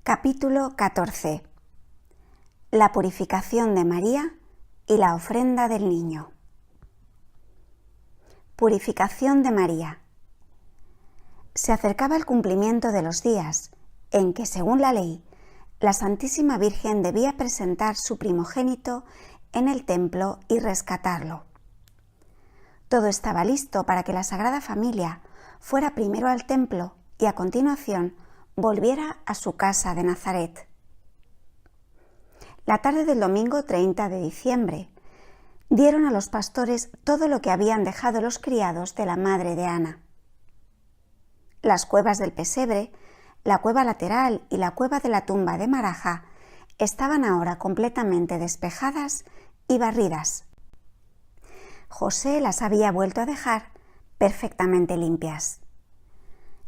Capítulo 14. La purificación de María y la ofrenda del niño. Purificación de María. Se acercaba el cumplimiento de los días en que, según la ley, la Santísima Virgen debía presentar su primogénito en el templo y rescatarlo. Todo estaba listo para que la Sagrada Familia fuera primero al templo y a continuación volviera a su casa de Nazaret. La tarde del domingo 30 de diciembre dieron a los pastores todo lo que habían dejado los criados de la madre de Ana. Las cuevas del pesebre, la cueva lateral y la cueva de la tumba de Maraja estaban ahora completamente despejadas y barridas. José las había vuelto a dejar perfectamente limpias.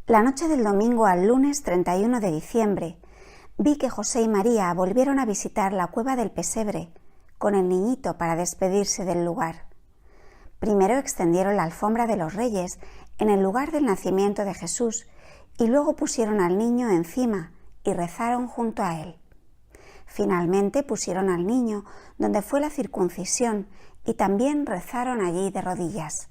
La noche del domingo al lunes 31 de diciembre, vi que José y María volvieron a visitar la cueva del pesebre con el niñito para despedirse del lugar. Primero extendieron la alfombra de los reyes en el lugar del nacimiento de Jesús y luego pusieron al niño encima y rezaron junto a él. Finalmente pusieron al niño donde fue la circuncisión y también rezaron allí de rodillas.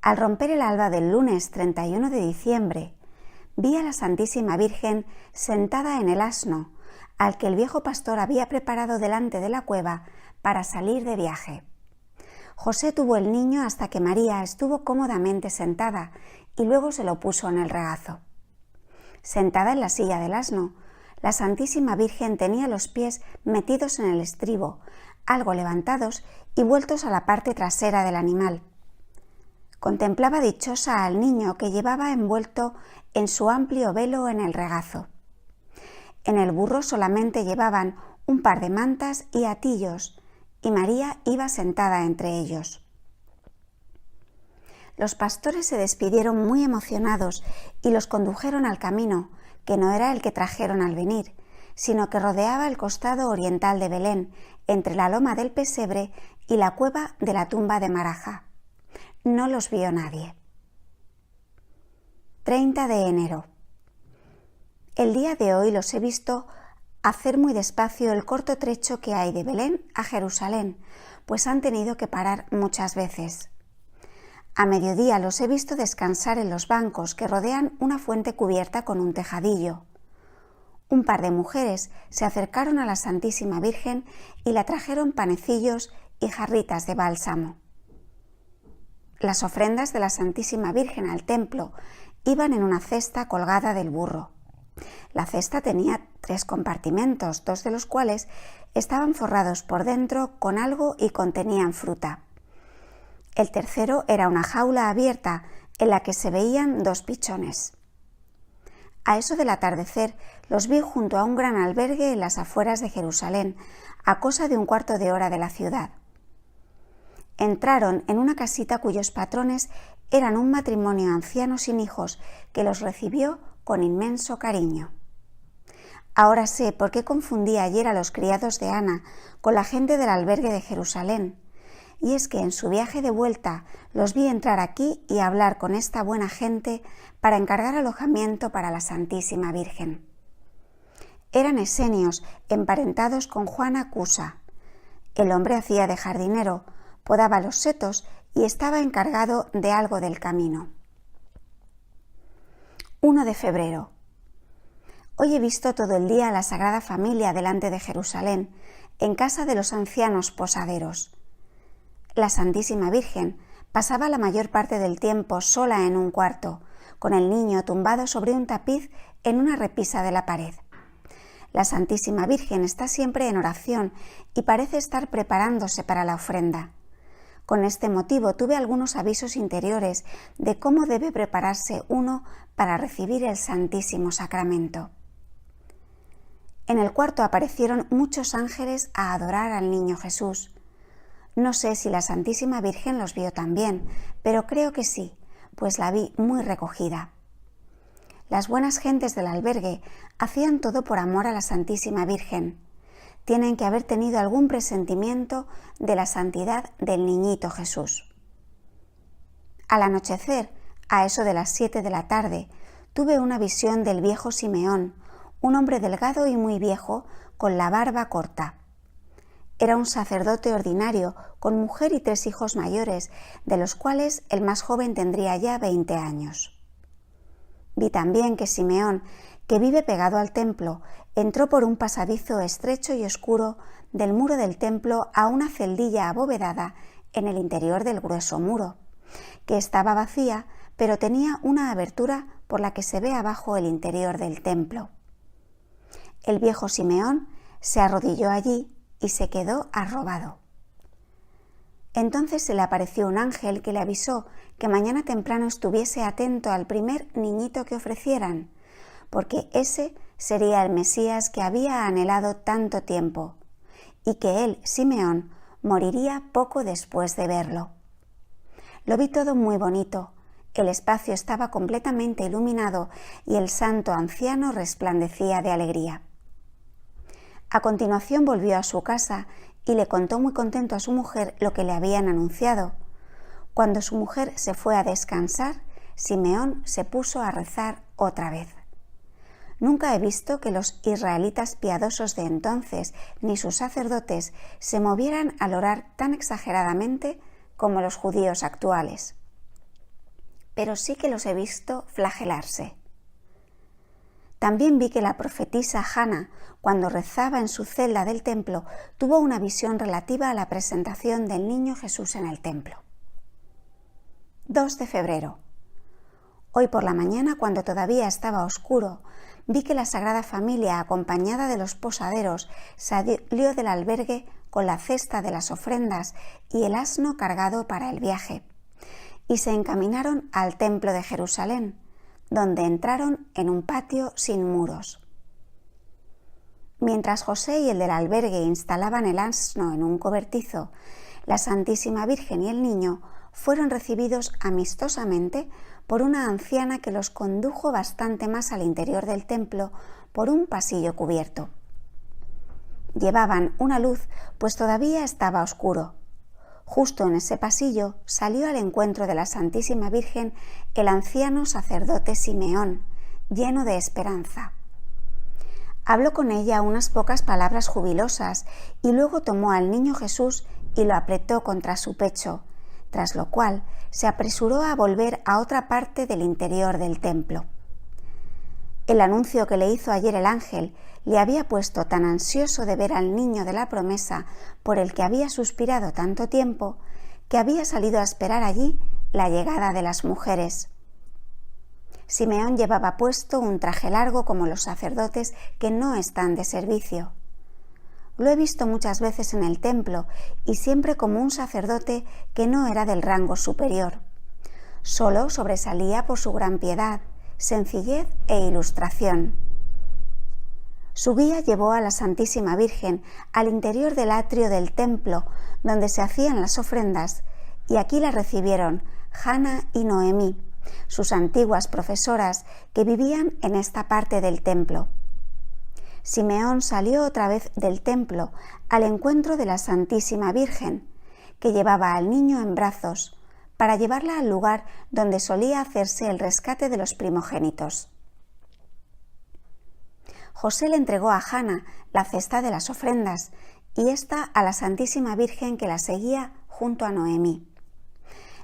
Al romper el alba del lunes 31 de diciembre, vi a la Santísima Virgen sentada en el asno, al que el viejo pastor había preparado delante de la cueva para salir de viaje. José tuvo el niño hasta que María estuvo cómodamente sentada y luego se lo puso en el regazo. Sentada en la silla del asno, la Santísima Virgen tenía los pies metidos en el estribo, algo levantados y vueltos a la parte trasera del animal. Contemplaba dichosa al niño que llevaba envuelto en su amplio velo en el regazo. En el burro solamente llevaban un par de mantas y atillos, y María iba sentada entre ellos. Los pastores se despidieron muy emocionados y los condujeron al camino, que no era el que trajeron al venir, sino que rodeaba el costado oriental de Belén, entre la loma del pesebre y la cueva de la tumba de Maraja. No los vio nadie. 30 de enero. El día de hoy los he visto hacer muy despacio el corto trecho que hay de Belén a Jerusalén, pues han tenido que parar muchas veces. A mediodía los he visto descansar en los bancos que rodean una fuente cubierta con un tejadillo. Un par de mujeres se acercaron a la Santísima Virgen y la trajeron panecillos y jarritas de bálsamo. Las ofrendas de la Santísima Virgen al templo iban en una cesta colgada del burro. La cesta tenía 3 compartimentos, 2 de los cuales estaban forrados por dentro con algo y contenían fruta. El tercero era una jaula abierta en la que se veían 2 pichones. A eso del atardecer los vi junto a un gran albergue en las afueras de Jerusalén, a cosa de un cuarto de hora de la ciudad. Entraron en una casita cuyos patrones eran un matrimonio anciano sin hijos que los recibió con inmenso cariño. Ahora sé por qué confundí ayer a los criados de Ana con la gente del albergue de Jerusalén, y es que en su viaje de vuelta los vi entrar aquí y hablar con esta buena gente para encargar alojamiento para la Santísima Virgen. Eran esenios emparentados con Juana Cusa. El hombre hacía de jardinero, podaba los setos y estaba encargado de algo del camino. 1 de febrero. Hoy he visto todo el día a la Sagrada Familia delante de Jerusalén, en casa de los ancianos posaderos. La Santísima Virgen pasaba la mayor parte del tiempo sola en un cuarto, con el niño tumbado sobre un tapiz en una repisa de la pared. La Santísima Virgen está siempre en oración y parece estar preparándose para la ofrenda. Con este motivo tuve algunos avisos interiores de cómo debe prepararse uno para recibir el Santísimo Sacramento. En el cuarto aparecieron muchos ángeles a adorar al niño Jesús. No sé si la Santísima Virgen los vio también, pero creo que sí, pues la vi muy recogida. Las buenas gentes del albergue hacían todo por amor a la Santísima Virgen. Tienen que haber tenido algún presentimiento de la santidad del niñito Jesús. Al anochecer, a eso de las 7 de la tarde, tuve una visión del viejo Simeón, un hombre delgado y muy viejo, con la barba corta. Era un sacerdote ordinario, con mujer y 3 hijos mayores, de los cuales el más joven tendría ya 20 años. Vi también que Simeón, que vive pegado al templo, entró por un pasadizo estrecho y oscuro del muro del templo a una celdilla abovedada en el interior del grueso muro, que estaba vacía, pero tenía una abertura por la que se ve abajo el interior del templo. El viejo Simeón se arrodilló allí y se quedó arrobado. Entonces se le apareció un ángel que le avisó que mañana temprano estuviese atento al primer niñito que ofrecieran, porque ese sería el Mesías que había anhelado tanto tiempo, y que él, Simeón, moriría poco después de verlo. Lo vi todo muy bonito. El espacio estaba completamente iluminado y el santo anciano resplandecía de alegría. A continuación volvió a su casa y le contó muy contento a su mujer lo que le habían anunciado. Cuando su mujer se fue a descansar, Simeón se puso a rezar otra vez. Nunca he visto que los israelitas piadosos de entonces ni sus sacerdotes se movieran al orar tan exageradamente como los judíos actuales. Pero sí que los he visto flagelarse. También vi que la profetisa Hannah, cuando rezaba en su celda del templo, tuvo una visión relativa a la presentación del niño Jesús en el templo. 2 de febrero. Hoy por la mañana, cuando todavía estaba oscuro, vi que la Sagrada Familia, acompañada de los posaderos, salió del albergue con la cesta de las ofrendas y el asno cargado para el viaje, y se encaminaron al templo de Jerusalén, donde entraron en un patio sin muros. Mientras José y el del albergue instalaban el asno en un cobertizo, la Santísima Virgen y el niño fueron recibidos amistosamente por una anciana que los condujo bastante más al interior del templo por un pasillo cubierto. Llevaban una luz, pues todavía estaba oscuro. Justo en ese pasillo salió al encuentro de la Santísima Virgen el anciano sacerdote Simeón, lleno de esperanza. Habló con ella unas pocas palabras jubilosas y luego tomó al niño Jesús y lo apretó contra su pecho, tras lo cual se apresuró a volver a otra parte del interior del templo. El anuncio que le hizo ayer el ángel le había puesto tan ansioso de ver al niño de la promesa por el que había suspirado tanto tiempo, que había salido a esperar allí la llegada de las mujeres. Simeón llevaba puesto un traje largo como los sacerdotes que no están de servicio. Lo he visto muchas veces en el templo y siempre como un sacerdote que no era del rango superior. Solo sobresalía por su gran piedad, sencillez e ilustración. Su guía llevó a la Santísima Virgen al interior del atrio del templo donde se hacían las ofrendas, y aquí la recibieron Hannah y Noemí, sus antiguas profesoras que vivían en esta parte del templo. Simeón salió otra vez del templo al encuentro de la Santísima Virgen, que llevaba al niño en brazos, para llevarla al lugar donde solía hacerse el rescate de los primogénitos. José le entregó a Hannah la cesta de las ofrendas y ésta a la Santísima Virgen, que la seguía junto a Noemí.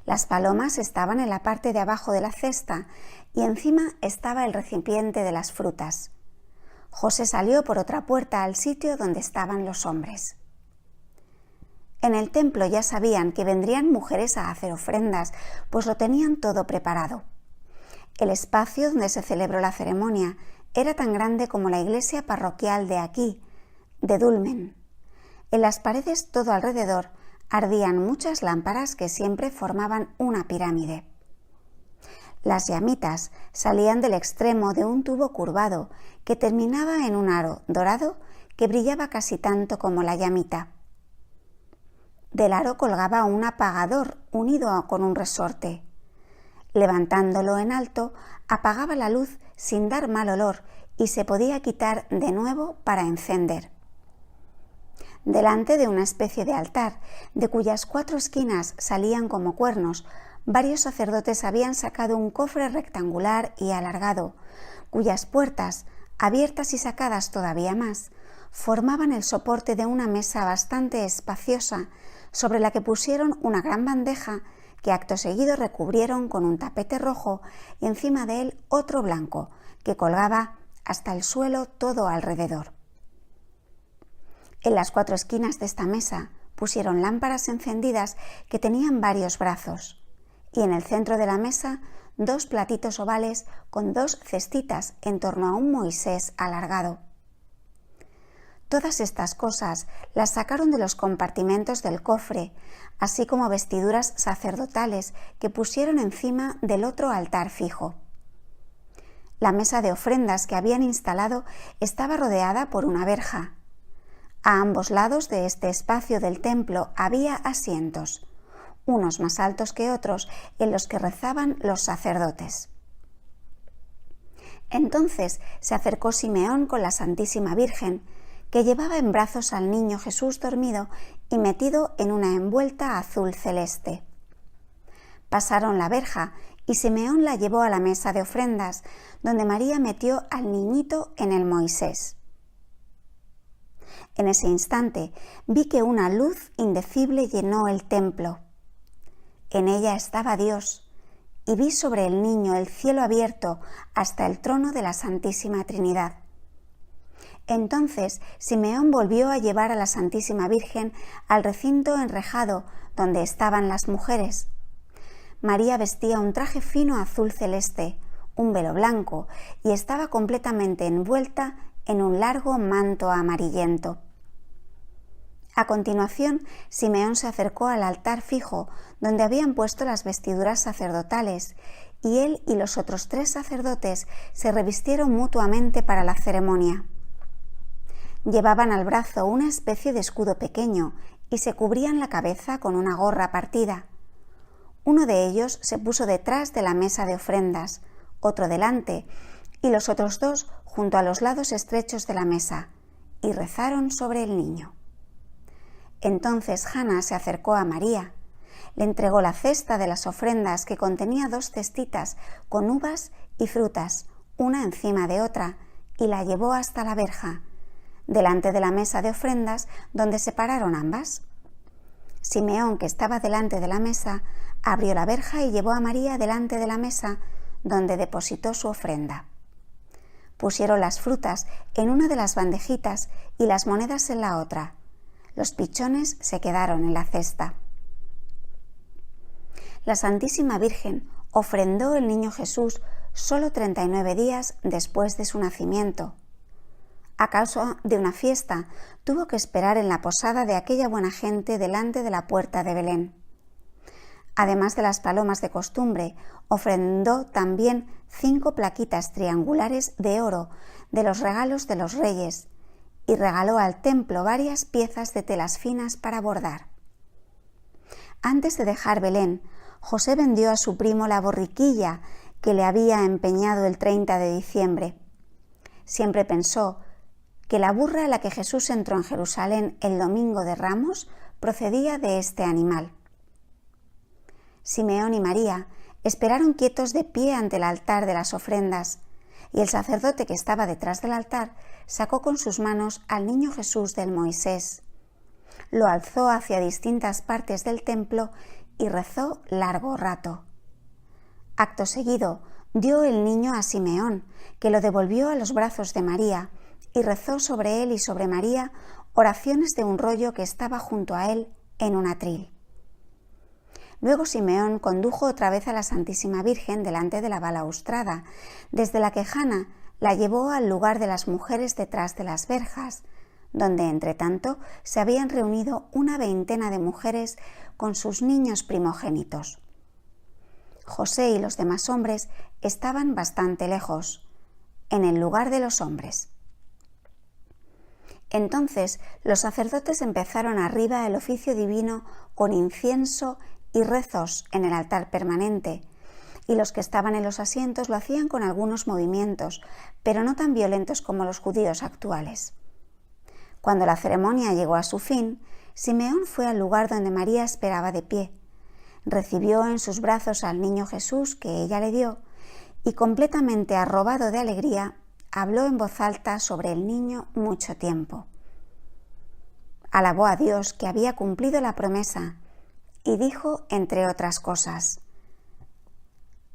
Las palomas estaban en la parte de abajo de la cesta y encima estaba el recipiente de las frutas. José salió por otra puerta al sitio donde estaban los hombres. En el templo ya sabían que vendrían mujeres a hacer ofrendas, pues lo tenían todo preparado. El espacio donde se celebró la ceremonia era tan grande como la iglesia parroquial de aquí, de Dulmen. En las paredes todo alrededor ardían muchas lámparas que siempre formaban una pirámide. Las llamitas salían del extremo de un tubo curvado que terminaba en un aro dorado que brillaba casi tanto como la llamita. Del aro colgaba un apagador unido con un resorte. Levantándolo en alto, apagaba la luz sin dar mal olor y se podía quitar de nuevo para encender. Delante de una especie de altar, de cuyas 4 esquinas salían como cuernos, varios sacerdotes habían sacado un cofre rectangular y alargado, cuyas puertas, abiertas y sacadas todavía más, formaban el soporte de una mesa bastante espaciosa sobre la que pusieron una gran bandeja que acto seguido recubrieron con un tapete rojo y encima de él otro blanco que colgaba hasta el suelo todo alrededor. En las 4 esquinas de esta mesa pusieron lámparas encendidas que tenían varios brazos, y en el centro de la mesa 2 platitos ovales con 2 cestitas en torno a un Moisés alargado. Todas estas cosas las sacaron de los compartimentos del cofre, así como vestiduras sacerdotales que pusieron encima del otro altar fijo. La mesa de ofrendas que habían instalado estaba rodeada por una verja. A ambos lados de este espacio del templo había asientos, unos más altos que otros, en los que rezaban los sacerdotes. Entonces se acercó Simeón con la Santísima Virgen, que llevaba en brazos al niño Jesús dormido y metido en una envuelta azul celeste. Pasaron la verja y Simeón la llevó a la mesa de ofrendas, donde María metió al niñito en el Moisés. En ese instante vi que una luz indecible llenó el templo. En ella estaba Dios, y vi sobre el niño el cielo abierto hasta el trono de la Santísima Trinidad. Entonces Simeón volvió a llevar a la Santísima Virgen al recinto enrejado donde estaban las mujeres. María vestía un traje fino azul celeste, un velo blanco, y estaba completamente envuelta en un largo manto amarillento. A continuación, Simeón se acercó al altar fijo donde habían puesto las vestiduras sacerdotales, y él y los otros 3 sacerdotes se revistieron mutuamente para la ceremonia. Llevaban al brazo una especie de escudo pequeño y se cubrían la cabeza con una gorra partida. Uno de ellos se puso detrás de la mesa de ofrendas, otro delante, y los otros 2 junto a los lados estrechos de la mesa, y rezaron sobre el niño. Entonces Hanna se acercó a María, le entregó la cesta de las ofrendas que contenía 2 cestitas con uvas y frutas, una encima de otra, y la llevó hasta la verja, delante de la mesa de ofrendas donde se pararon ambas. Simeón, que estaba delante de la mesa, abrió la verja y llevó a María delante de la mesa donde depositó su ofrenda. Pusieron las frutas en una de las bandejitas y las monedas en la otra. Los pichones se quedaron en la cesta. La Santísima Virgen ofrendó el niño Jesús solo 39 días después de su nacimiento. A causa de una fiesta, tuvo que esperar en la posada de aquella buena gente delante de la puerta de Belén. Además de las palomas de costumbre, ofrendó también 5 plaquitas triangulares de oro de los regalos de los reyes, y regaló al templo varias piezas de telas finas para bordar. Antes de dejar Belén, José vendió a su primo la borriquilla que le había empeñado el 30 de diciembre. Siempre pensó que la burra a la que Jesús entró en Jerusalén el domingo de Ramos procedía de este animal. Simeón y María esperaron quietos de pie ante el altar de las ofrendas, y el sacerdote que estaba detrás del altar sacó con sus manos al niño Jesús del Moisés. Lo alzó hacia distintas partes del templo y rezó largo rato. Acto seguido, dio el niño a Simeón, que lo devolvió a los brazos de María, y rezó sobre él y sobre María oraciones de un rollo que estaba junto a él en un atril. Luego Simeón condujo otra vez a la Santísima Virgen delante de la balaustrada, desde la que Hanna la llevó al lugar de las mujeres detrás de las verjas, donde entretanto se habían reunido una veintena de mujeres con sus niños primogénitos. José y los demás hombres estaban bastante lejos, en el lugar de los hombres. Entonces los sacerdotes empezaron arriba el oficio divino con incienso y rezos en el altar permanente, y los que estaban en los asientos lo hacían con algunos movimientos, pero no tan violentos como los judíos actuales. Cuando la ceremonia llegó a su fin, Simeón fue al lugar donde María esperaba de pie, recibió en sus brazos al niño Jesús que ella le dio, y completamente arrobado de alegría, habló en voz alta sobre el niño mucho tiempo. Alabó a Dios que había cumplido la promesa y dijo, entre otras cosas: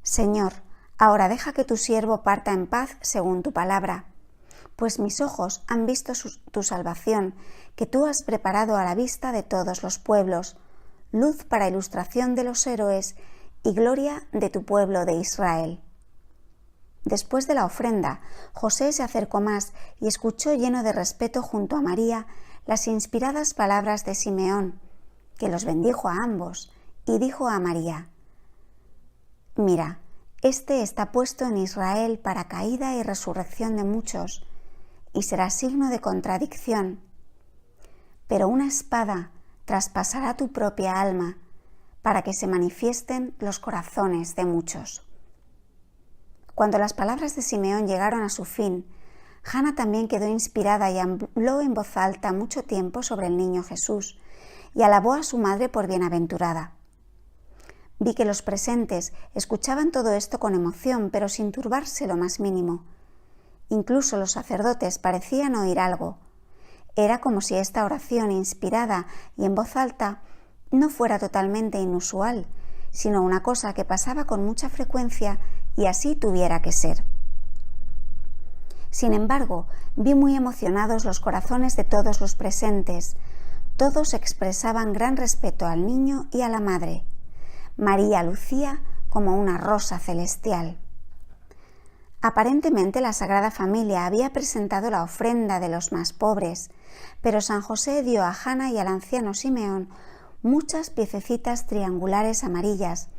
Señor, ahora deja que tu siervo parta en paz según tu palabra, pues mis ojos han visto tu salvación, que tú has preparado a la vista de todos los pueblos, luz para ilustración de los héroes y gloria de tu pueblo de Israel. Después de la ofrenda, José se acercó más y escuchó lleno de respeto junto a María las inspiradas palabras de Simeón, que los bendijo a ambos, y dijo a María: Mira, este está puesto en Israel para caída y resurrección de muchos, y será signo de contradicción. Pero una espada traspasará tu propia alma, para que se manifiesten los corazones de muchos. Cuando las palabras de Simeón llegaron a su fin, Hana también quedó inspirada y habló en voz alta mucho tiempo sobre el niño Jesús, y alabó a su madre por bienaventurada. Vi que los presentes escuchaban todo esto con emoción, pero sin turbarse lo más mínimo. Incluso los sacerdotes parecían oír algo. Era como si esta oración inspirada y en voz alta no fuera totalmente inusual, sino una cosa que pasaba con mucha frecuencia y así tuviera que ser. Sin embargo, vi muy emocionados los corazones de todos los presentes. Todos expresaban gran respeto al niño y a la madre. María lucía como una rosa celestial. Aparentemente la Sagrada Familia había presentado la ofrenda de los más pobres, pero San José dio a Hana y al anciano Simeón muchas piececitas triangulares amarillas,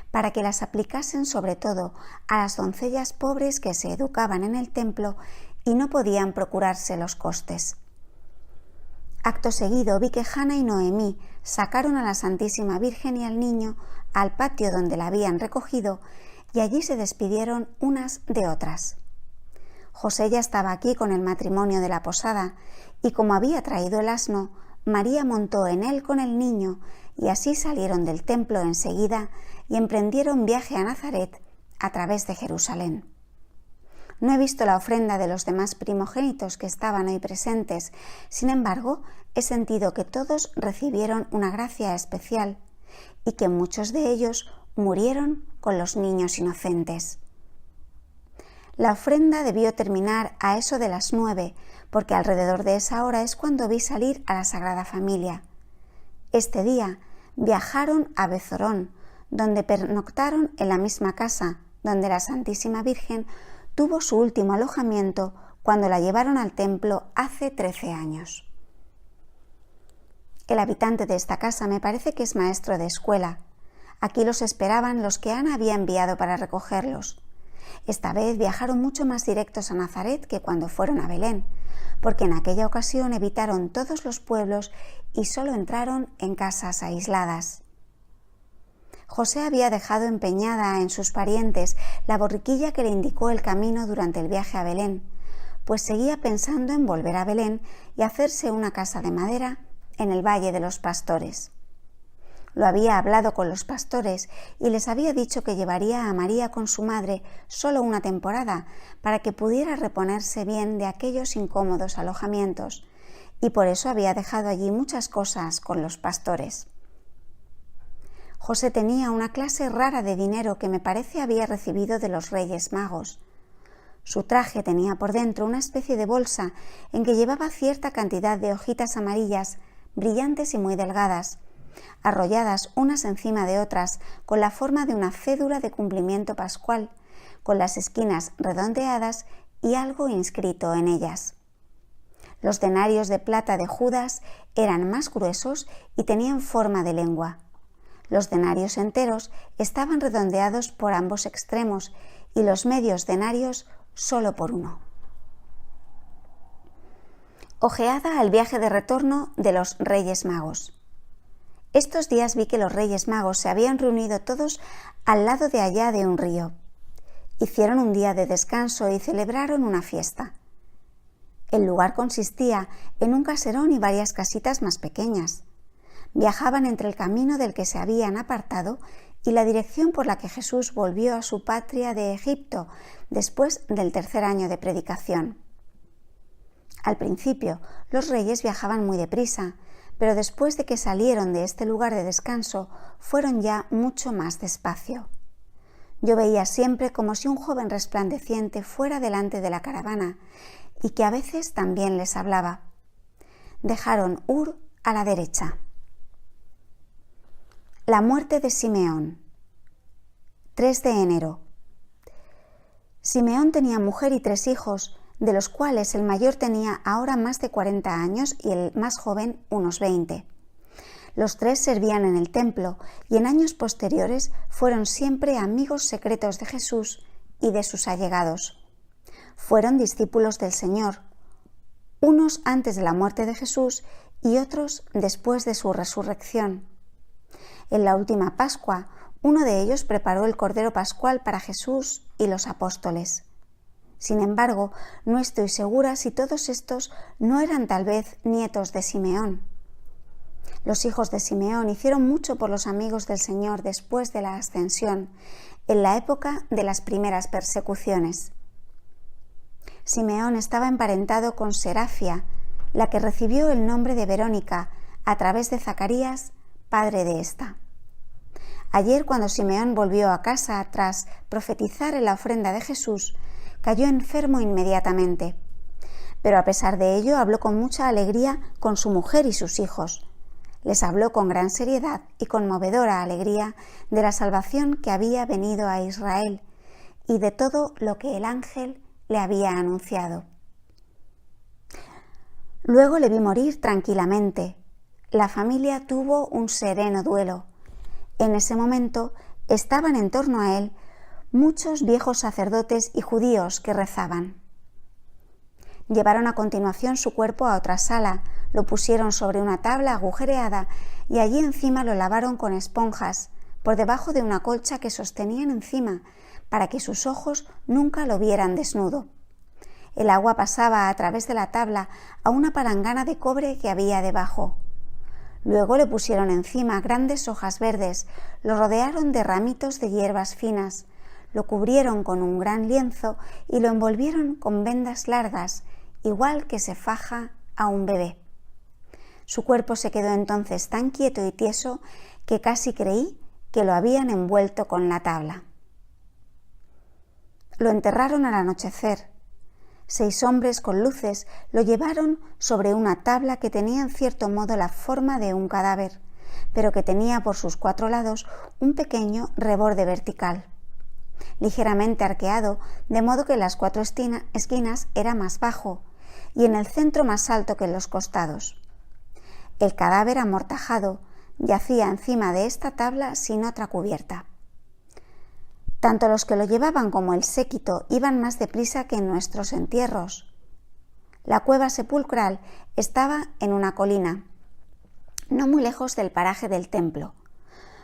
para que las aplicasen sobre todo a las doncellas pobres que se educaban en el templo y no podían procurarse los costes. Acto seguido vi que Hana y Noemí sacaron a la Santísima Virgen y al niño al patio donde la habían recogido y allí se despidieron unas de otras. José ya estaba aquí con el matrimonio de la posada y como había traído el asno, María montó en él con el niño y así salieron del templo enseguida y emprendieron viaje a Nazaret a través de Jerusalén. No he visto la ofrenda de los demás primogénitos que estaban hoy presentes, sin embargo, he sentido que todos recibieron una gracia especial y que muchos de ellos murieron con los niños inocentes. La ofrenda debió terminar a eso de las 9, porque alrededor de esa hora es cuando vi salir a la Sagrada Familia. Este día viajaron a Bezorón, donde pernoctaron en la misma casa donde la Santísima Virgen tuvo su último alojamiento cuando la llevaron al templo hace 13 años. El habitante de esta casa me parece que es maestro de escuela. Aquí los esperaban los que Ana había enviado para recogerlos. Esta vez viajaron mucho más directos a Nazaret que cuando fueron a Belén, porque en aquella ocasión evitaron todos los pueblos y solo entraron en casas aisladas. José había dejado empeñada en sus parientes la borriquilla que le indicó el camino durante el viaje a Belén, pues seguía pensando en volver a Belén y hacerse una casa de madera en el Valle de los Pastores. Lo había hablado con los pastores y les había dicho que llevaría a María con su madre solo una temporada para que pudiera reponerse bien de aquellos incómodos alojamientos, y por eso había dejado allí muchas cosas con los pastores. José tenía una clase rara de dinero que me parece había recibido de los Reyes Magos. Su traje tenía por dentro una especie de bolsa en que llevaba cierta cantidad de hojitas amarillas, brillantes y muy delgadas, arrolladas unas encima de otras con la forma de una cédula de cumplimiento pascual, con las esquinas redondeadas y algo inscrito en ellas. Los denarios de plata de Judas eran más gruesos y tenían forma de lengua. Los denarios enteros estaban redondeados por ambos extremos y los medios denarios solo por uno. Ojeada al viaje de retorno de los Reyes Magos. Estos días vi que los Reyes Magos se habían reunido todos al lado de allá de un río. Hicieron un día de descanso y celebraron una fiesta. El lugar consistía en un caserón y varias casitas más pequeñas. Viajaban entre el camino del que se habían apartado y la dirección por la que Jesús volvió a su patria de Egipto después del tercer año de predicación. Al principio, los reyes viajaban muy deprisa, pero después de que salieron de este lugar de descanso, fueron ya mucho más despacio. Yo veía siempre como si un joven resplandeciente fuera delante de la caravana y que a veces también les hablaba. Dejaron Ur a la derecha. La muerte de Simeón. 3 de enero. Simeón tenía mujer y 3 hijos, de los cuales el mayor tenía ahora más de 40 años y el más joven unos 20. Los 3 servían en el templo y en años posteriores fueron siempre amigos secretos de Jesús y de sus allegados. Fueron discípulos del Señor, unos antes de la muerte de Jesús y otros después de su resurrección. En la última Pascua, uno de ellos preparó el Cordero Pascual para Jesús y los apóstoles. Sin embargo, no estoy segura si todos estos no eran tal vez nietos de Simeón. Los hijos de Simeón hicieron mucho por los amigos del Señor después de la ascensión, en la época de las primeras persecuciones. Simeón estaba emparentado con Serafia, la que recibió el nombre de Verónica a través de Zacarías, padre de ésta. Ayer, cuando Simeón volvió a casa tras profetizar en la ofrenda de Jesús, cayó enfermo inmediatamente. Pero a pesar de ello, habló con mucha alegría con su mujer y sus hijos. Les habló con gran seriedad y conmovedora alegría de la salvación que había venido a Israel y de todo lo que el ángel le había anunciado. Luego le vi morir tranquilamente. La familia tuvo un sereno duelo. En ese momento estaban en torno a él muchos viejos sacerdotes y judíos que rezaban. Llevaron a continuación su cuerpo a otra sala, lo pusieron sobre una tabla agujereada y allí encima lo lavaron con esponjas, por debajo de una colcha que sostenían encima, para que sus ojos nunca lo vieran desnudo. El agua pasaba a través de la tabla a una palangana de cobre que había debajo. Luego le pusieron encima grandes hojas verdes, lo rodearon de ramitos de hierbas finas, lo cubrieron con un gran lienzo y lo envolvieron con vendas largas, igual que se faja a un bebé. Su cuerpo se quedó entonces tan quieto y tieso que casi creí que lo habían envuelto con la tabla. Lo enterraron al anochecer. 6 hombres con luces lo llevaron sobre una tabla que tenía en cierto modo la forma de un cadáver, pero que tenía por sus 4 lados un pequeño reborde vertical, ligeramente arqueado, de modo que las 4 esquinas era más bajo y en el centro más alto que en los costados. El cadáver amortajado yacía encima de esta tabla sin otra cubierta. Tanto los que lo llevaban como el séquito iban más deprisa que en nuestros entierros. La cueva sepulcral estaba en una colina, no muy lejos del paraje del templo.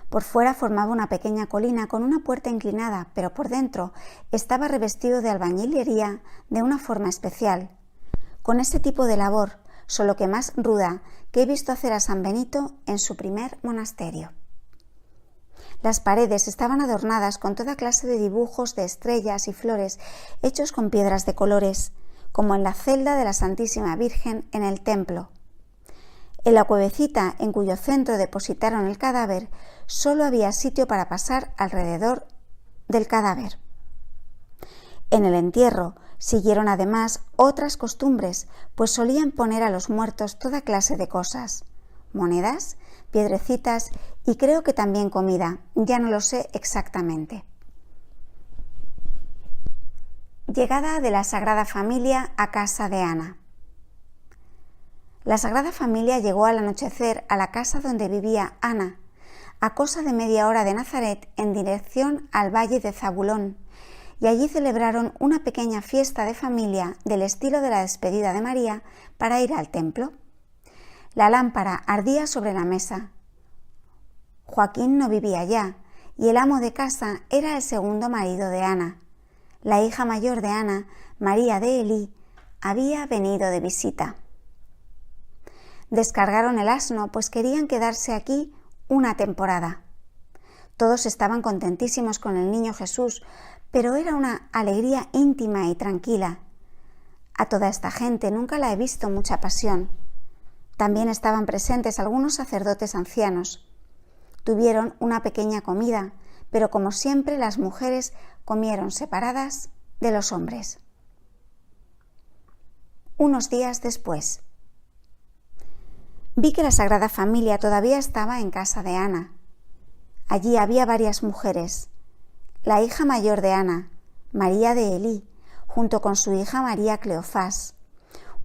Por fuera formaba una pequeña colina con una puerta inclinada, pero por dentro estaba revestido de albañilería de una forma especial, con ese tipo de labor, solo que más ruda, que he visto hacer a San Benito en su primer monasterio. Las paredes estaban adornadas con toda clase de dibujos de estrellas y flores hechos con piedras de colores, como en la celda de la Santísima Virgen en el templo. En la cuevecita en cuyo centro depositaron el cadáver, solo había sitio para pasar alrededor del cadáver. En el entierro siguieron además otras costumbres, pues solían poner a los muertos toda clase de cosas, monedas, piedrecitas y creo que también comida, ya no lo sé exactamente. Llegada de la Sagrada Familia a casa de Ana. La Sagrada Familia llegó al anochecer a la casa donde vivía Ana, a cosa de media hora de Nazaret en dirección al valle de Zabulón, y allí celebraron una pequeña fiesta de familia del estilo de la despedida de María para ir al templo. La lámpara ardía sobre la mesa. Joaquín no vivía ya, y el amo de casa era el segundo marido de Ana. La hija mayor de Ana, María de Elí, había venido de visita. Descargaron el asno, pues querían quedarse aquí una temporada. Todos estaban contentísimos con el niño Jesús, pero era una alegría íntima y tranquila. A toda esta gente nunca la he visto mucha pasión. También estaban presentes algunos sacerdotes ancianos. Tuvieron una pequeña comida, pero como siempre las mujeres comieron separadas de los hombres. Unos días después, vi que la Sagrada Familia todavía estaba en casa de Ana. Allí había varias mujeres. La hija mayor de Ana, María de Elí, junto con su hija María Cleofás,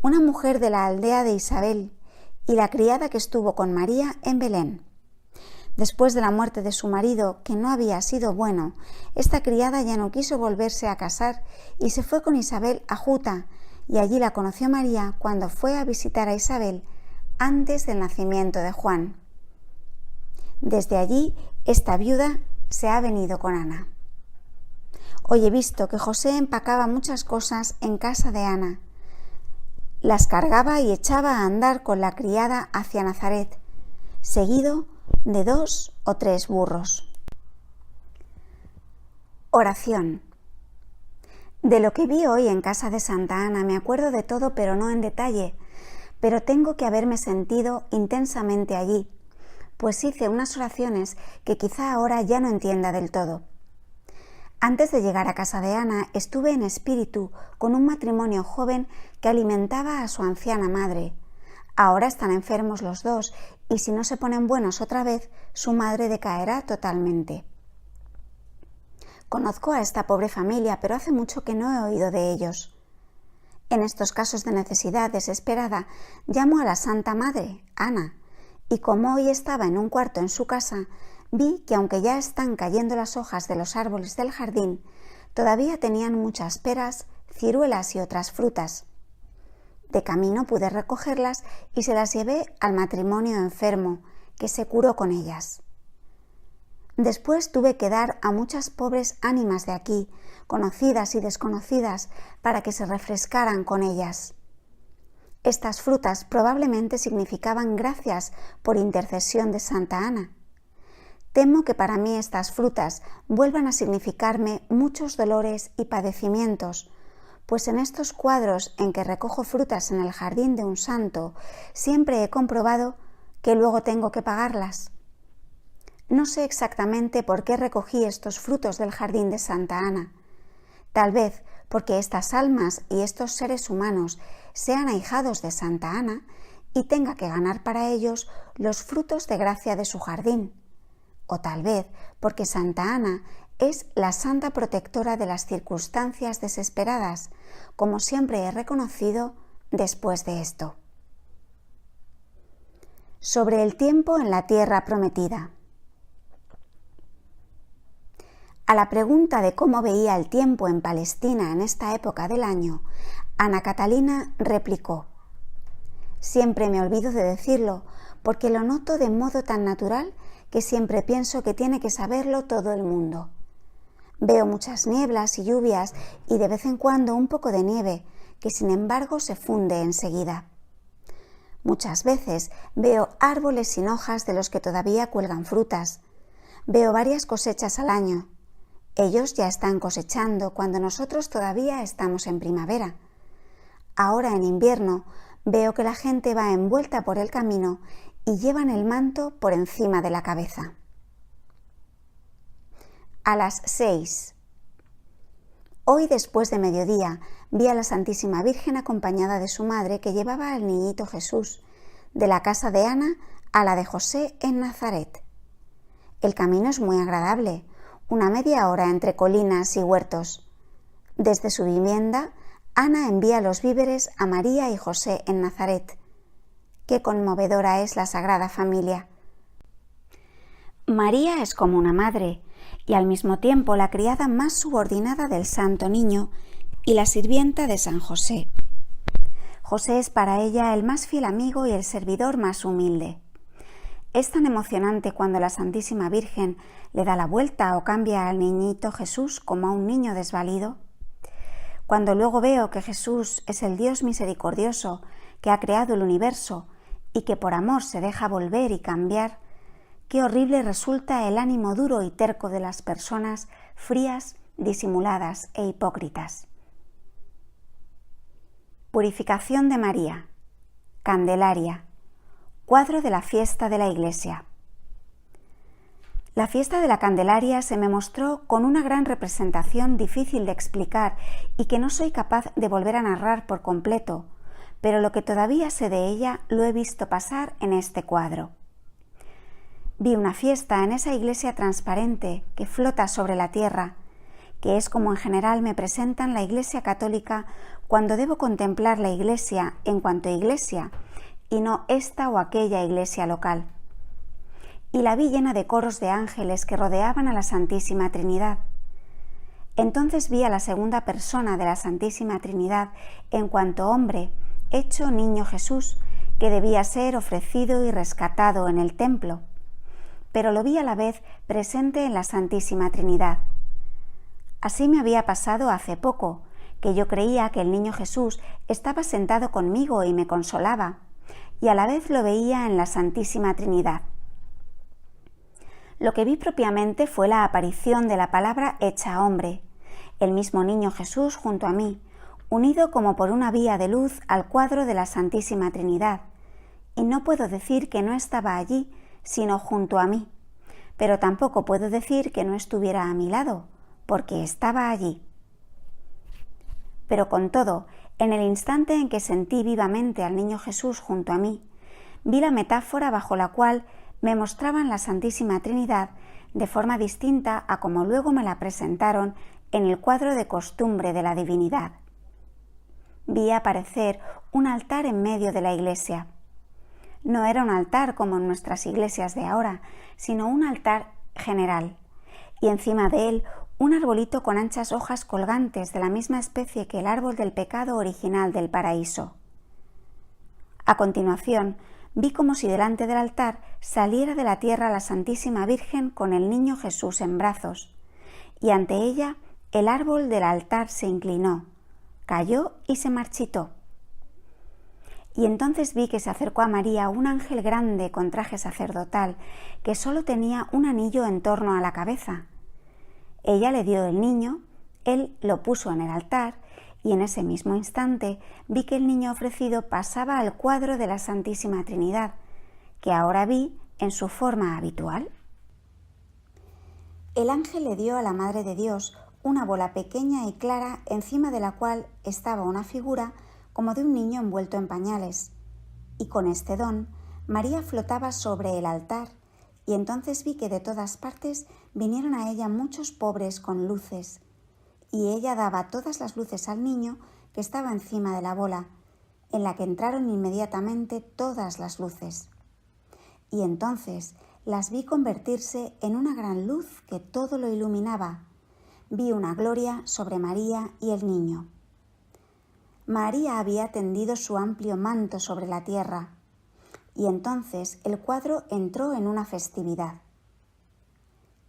una mujer de la aldea de Isabel, y la criada que estuvo con María en Belén. Después de la muerte de su marido, que no había sido bueno, esta criada ya no quiso volverse a casar y se fue con Isabel a Juta, y allí la conoció María cuando fue a visitar a Isabel antes del nacimiento de Juan. Desde allí, esta viuda se ha venido con Ana. Hoy he visto que José empacaba muchas cosas en casa de Ana. Las cargaba y echaba a andar con la criada hacia Nazaret, seguido de 2 o 3 burros. Oración. De lo que vi hoy en casa de Santa Ana me acuerdo de todo, pero no en detalle, pero tengo que haberme sentido intensamente allí, pues hice unas oraciones que quizá ahora ya no entienda del todo. Antes de llegar a casa de Ana estuve en espíritu con un matrimonio joven que alimentaba a su anciana madre. Ahora están enfermos los dos y si no se ponen buenos otra vez, su madre decaerá totalmente. Conozco a esta pobre familia, pero hace mucho que no he oído de ellos. En estos casos de necesidad desesperada, llamo a la Santa Madre, Ana, y como hoy estaba en un cuarto en su casa, vi que aunque ya están cayendo las hojas de los árboles del jardín, todavía tenían muchas peras, ciruelas y otras frutas. De camino pude recogerlas y se las llevé al matrimonio enfermo, que se curó con ellas. Después tuve que dar a muchas pobres ánimas de aquí, conocidas y desconocidas, para que se refrescaran con ellas. Estas frutas probablemente significaban gracias por intercesión de Santa Ana. Temo que para mí estas frutas vuelvan a significarme muchos dolores y padecimientos, pues en estos cuadros en que recojo frutas en el jardín de un santo, siempre he comprobado que luego tengo que pagarlas. No sé exactamente por qué recogí estos frutos del jardín de Santa Ana. Tal vez porque estas almas y estos seres humanos sean ahijados de Santa Ana y tenga que ganar para ellos los frutos de gracia de su jardín. O tal vez porque Santa Ana es la santa protectora de las circunstancias desesperadas, como siempre he reconocido después de esto. Sobre el tiempo en la tierra prometida. A la pregunta de cómo veía el tiempo en Palestina en esta época del año, Ana Catalina replicó: «Siempre me olvido de decirlo, porque lo noto de modo tan natural que siempre pienso que tiene que saberlo todo el mundo. Veo muchas nieblas y lluvias y de vez en cuando un poco de nieve, que sin embargo se funde enseguida. Muchas veces veo árboles sin hojas de los que todavía cuelgan frutas. Veo varias cosechas al año. Ellos ya están cosechando cuando nosotros todavía estamos en primavera. Ahora en invierno veo que la gente va envuelta por el camino y llevan el manto por encima de la cabeza». A las 6. Hoy después de mediodía vi a la Santísima Virgen acompañada de su madre que llevaba al niñito Jesús, de la casa de Ana a la de José en Nazaret. El camino es muy agradable, una media hora entre colinas y huertos. Desde su vivienda, Ana envía los víveres a María y José en Nazaret. Qué conmovedora es la Sagrada Familia. María es como una madre y al mismo tiempo la criada más subordinada del Santo Niño y la sirvienta de San José. José es para ella el más fiel amigo y el servidor más humilde. Es tan emocionante cuando la Santísima Virgen le da la vuelta o cambia al niñito Jesús como a un niño desvalido. Cuando luego veo que Jesús es el Dios misericordioso que ha creado el universo y que por amor se deja volver y cambiar, qué horrible resulta el ánimo duro y terco de las personas frías, disimuladas e hipócritas. Purificación de María. Candelaria. Cuadro de la fiesta de la Iglesia. La fiesta de la Candelaria se me mostró con una gran representación difícil de explicar y que no soy capaz de volver a narrar por completo, pero lo que todavía sé de ella lo he visto pasar en este cuadro. Vi una fiesta en esa iglesia transparente que flota sobre la tierra, que es como en general me presentan la Iglesia católica cuando debo contemplar la iglesia en cuanto iglesia y no esta o aquella iglesia local. Y la vi llena de coros de ángeles que rodeaban a la Santísima Trinidad. Entonces vi a la segunda persona de la Santísima Trinidad en cuanto hombre, hecho niño Jesús, que debía ser ofrecido y rescatado en el templo, pero lo vi a la vez presente en la Santísima Trinidad. Así me había pasado hace poco, que yo creía que el niño Jesús estaba sentado conmigo y me consolaba, y a la vez lo veía en la Santísima Trinidad. Lo que vi propiamente fue la aparición de la palabra hecha hombre, el mismo niño Jesús junto a mí, unido como por una vía de luz al cuadro de la Santísima Trinidad, y no puedo decir que no estaba allí, sino junto a mí, pero tampoco puedo decir que no estuviera a mi lado, porque estaba allí. Pero con todo, en el instante en que sentí vivamente al niño Jesús junto a mí, vi la metáfora bajo la cual me mostraban la Santísima Trinidad de forma distinta a como luego me la presentaron en el cuadro de costumbre de la divinidad. Vi aparecer un altar en medio de la iglesia. No era un altar como en nuestras iglesias de ahora, sino un altar general, y encima de él un arbolito con anchas hojas colgantes de la misma especie que el árbol del pecado original del paraíso. A continuación, vi como si delante del altar saliera de la tierra la Santísima Virgen con el niño Jesús en brazos, y ante ella el árbol del altar se inclinó, cayó y se marchitó. Y entonces vi que se acercó a María un ángel grande con traje sacerdotal, que solo tenía un anillo en torno a la cabeza. Ella le dio el niño, él lo puso en el altar, y en ese mismo instante vi que el niño ofrecido pasaba al cuadro de la Santísima Trinidad, que ahora vi en su forma habitual. El ángel le dio a la Madre de Dios una bola pequeña y clara encima de la cual estaba una figura como de un niño envuelto en pañales, y con este don María flotaba sobre el altar, y entonces vi que de todas partes vinieron a ella muchos pobres con luces, y ella daba todas las luces al niño que estaba encima de la bola, en la que entraron inmediatamente todas las luces. Y entonces las vi convertirse en una gran luz que todo lo iluminaba. Vi una gloria sobre María y el niño. María había tendido su amplio manto sobre la tierra, y entonces el cuadro entró en una festividad.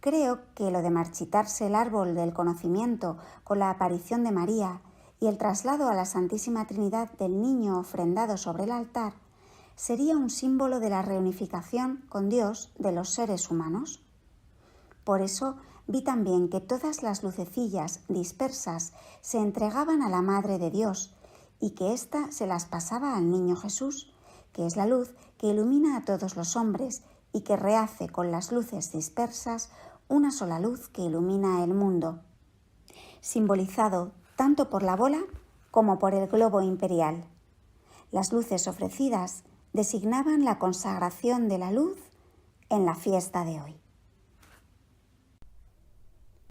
Creo que lo de marchitarse el árbol del conocimiento con la aparición de María y el traslado a la Santísima Trinidad del niño ofrendado sobre el altar sería un símbolo de la reunificación con Dios de los seres humanos. Por eso vi también que todas las lucecillas dispersas se entregaban a la Madre de Dios y que ésta se las pasaba al niño Jesús, que es la luz que ilumina a todos los hombres y que rehace con las luces dispersas una sola luz que ilumina el mundo, simbolizado tanto por la bola como por el globo imperial. Las luces ofrecidas designaban la consagración de la luz en la fiesta de hoy.